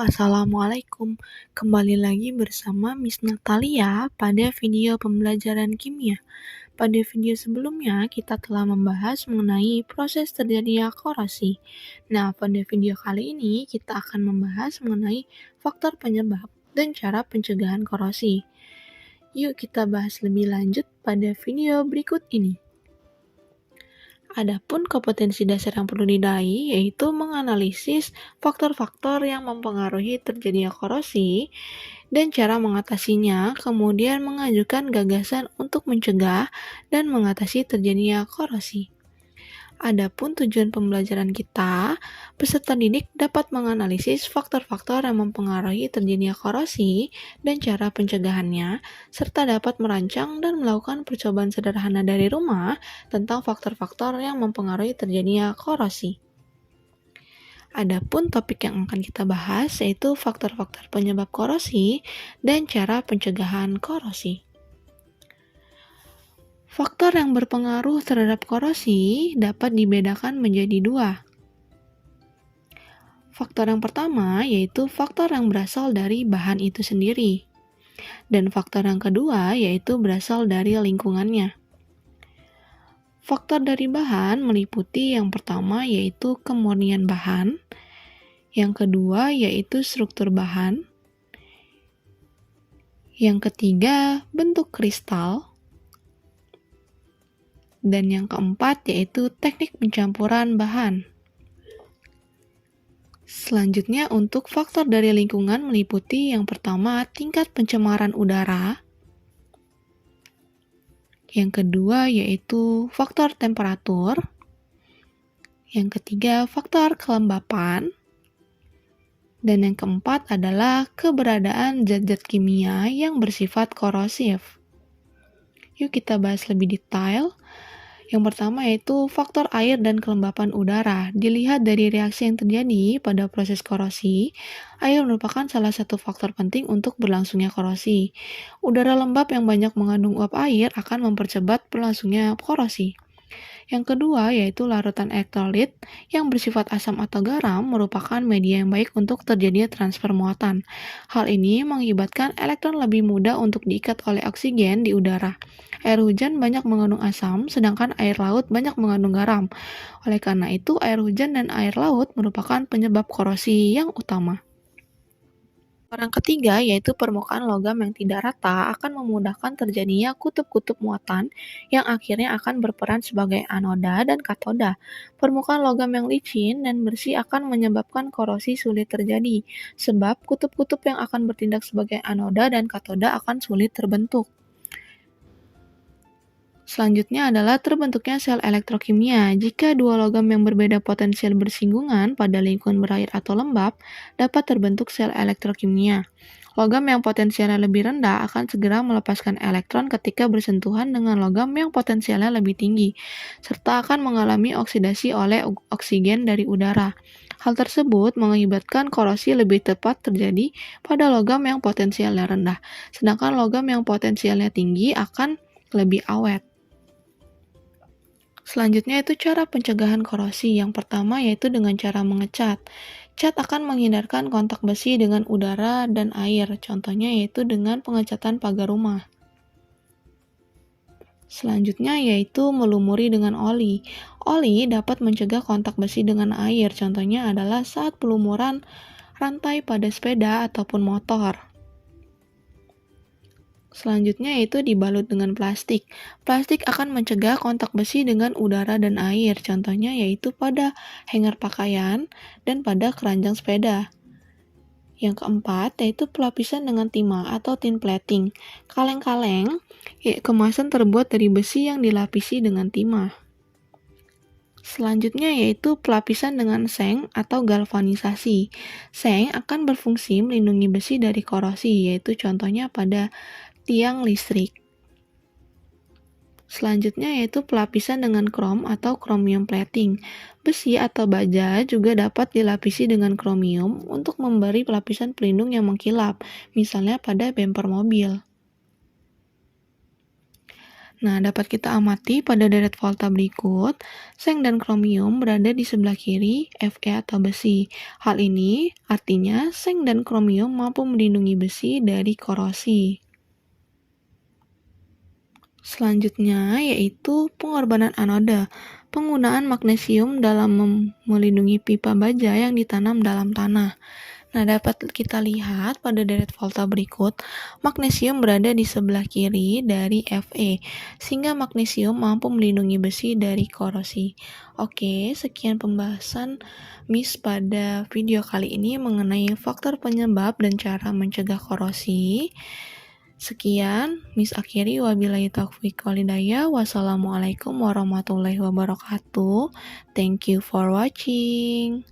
Assalamualaikum. Kembali lagi bersama Miss Natalia pada video pembelajaran kimia. Pada video sebelumnya, kita telah membahas mengenai proses terjadinya korosi. Nah, pada video kali ini, kita akan membahas mengenai faktor penyebab dan cara pencegahan korosi. Yuk kita bahas lebih lanjut pada video berikut ini. Adapun kompetensi dasar yang perlu didai yaitu menganalisis faktor-faktor yang mempengaruhi terjadinya korosi dan cara mengatasinya, kemudian mengajukan gagasan untuk mencegah dan mengatasi terjadinya korosi. Adapun tujuan pembelajaran kita, peserta didik dapat menganalisis faktor-faktor yang mempengaruhi terjadinya korosi dan cara pencegahannya, serta dapat merancang dan melakukan percobaan sederhana dari rumah tentang faktor-faktor yang mempengaruhi terjadinya korosi. Adapun topik yang akan kita bahas yaitu faktor-faktor penyebab korosi dan cara pencegahan korosi. Faktor yang berpengaruh terhadap korosi dapat dibedakan menjadi dua. Faktor yang pertama yaitu faktor yang berasal dari bahan itu sendiri. Dan faktor yang kedua yaitu berasal dari lingkungannya. Faktor dari bahan meliputi yang pertama yaitu kemurnian bahan, yang kedua yaitu struktur bahan, yang ketiga bentuk kristal, dan yang keempat yaitu teknik pencampuran bahan. Selanjutnya untuk faktor dari lingkungan meliputi yang pertama tingkat pencemaran udara, yang kedua yaitu faktor temperatur, yang ketiga faktor kelembapan, dan yang keempat adalah keberadaan zat-zat kimia yang bersifat korosif. Yuk kita bahas lebih detail. Yang pertama yaitu faktor air dan kelembapan udara. Dilihat dari reaksi yang terjadi pada proses korosi, air merupakan salah satu faktor penting untuk berlangsungnya korosi. Udara lembab yang banyak mengandung uap air akan mempercepat berlangsungnya korosi. Yang kedua yaitu larutan elektrolit yang bersifat asam atau garam merupakan media yang baik untuk terjadinya transfer muatan. Hal ini mengakibatkan elektron lebih mudah untuk diikat oleh oksigen di udara. Air hujan banyak mengandung asam, sedangkan air laut banyak mengandung garam. Oleh karena itu, air hujan dan air laut merupakan penyebab korosi yang utama. Orang ketiga yaitu permukaan logam yang tidak rata akan memudahkan terjadinya kutub-kutub muatan yang akhirnya akan berperan sebagai anoda dan katoda. Permukaan logam yang licin dan bersih akan menyebabkan korosi sulit terjadi, sebab kutub-kutub yang akan bertindak sebagai anoda dan katoda akan sulit terbentuk. Selanjutnya adalah terbentuknya sel elektrokimia. Jika dua logam yang berbeda potensial bersinggungan pada lingkungan berair atau lembab, dapat terbentuk sel elektrokimia. Logam yang potensialnya lebih rendah akan segera melepaskan elektron ketika bersentuhan dengan logam yang potensialnya lebih tinggi, serta akan mengalami oksidasi oleh oksigen dari udara. Hal tersebut mengakibatkan korosi lebih tepat terjadi pada logam yang potensialnya rendah, sedangkan logam yang potensialnya tinggi akan lebih awet. Selanjutnya itu cara pencegahan korosi. Yang pertama yaitu dengan cara mengecat. Cat akan menghindarkan kontak besi dengan udara dan air. Contohnya yaitu dengan pengecatan pagar rumah. Selanjutnya yaitu melumuri dengan oli. Oli dapat mencegah kontak besi dengan air. Contohnya adalah saat pelumuran rantai pada sepeda ataupun motor. Selanjutnya yaitu dibalut dengan plastik. Plastik akan mencegah kontak besi dengan udara dan air. Contohnya yaitu pada hanger pakaian dan pada keranjang sepeda. Yang keempat yaitu pelapisan dengan timah atau tin plating. Kaleng-kaleng kemasan terbuat dari besi yang dilapisi dengan timah. Selanjutnya yaitu pelapisan dengan seng atau galvanisasi. Seng akan berfungsi melindungi besi dari korosi, yaitu contohnya pada tiang listrik. Selanjutnya yaitu pelapisan dengan krom atau chromium plating. Besi atau baja juga dapat dilapisi dengan kromium untuk memberi lapisan pelindung yang mengkilap, misalnya pada bemper mobil. Nah, dapat kita amati pada deret volta berikut, seng dan kromium berada di sebelah kiri Fe atau besi. Hal ini artinya seng dan kromium mampu melindungi besi dari korosi. Selanjutnya yaitu pengorbanan anoda. Penggunaan magnesium dalam melindungi pipa baja yang ditanam dalam tanah. Nah, dapat kita lihat pada deret volta berikut, magnesium berada di sebelah kiri dari Fe, sehingga magnesium mampu melindungi besi dari korosi. Oke, sekian pembahasan Miss pada video kali ini mengenai faktor penyebab dan cara mencegah korosi. Sekian, Miss akhiri wabillahi taufiq walhidayah. Wassalamualaikum warahmatullahi wabarakatuh. Thank you for watching.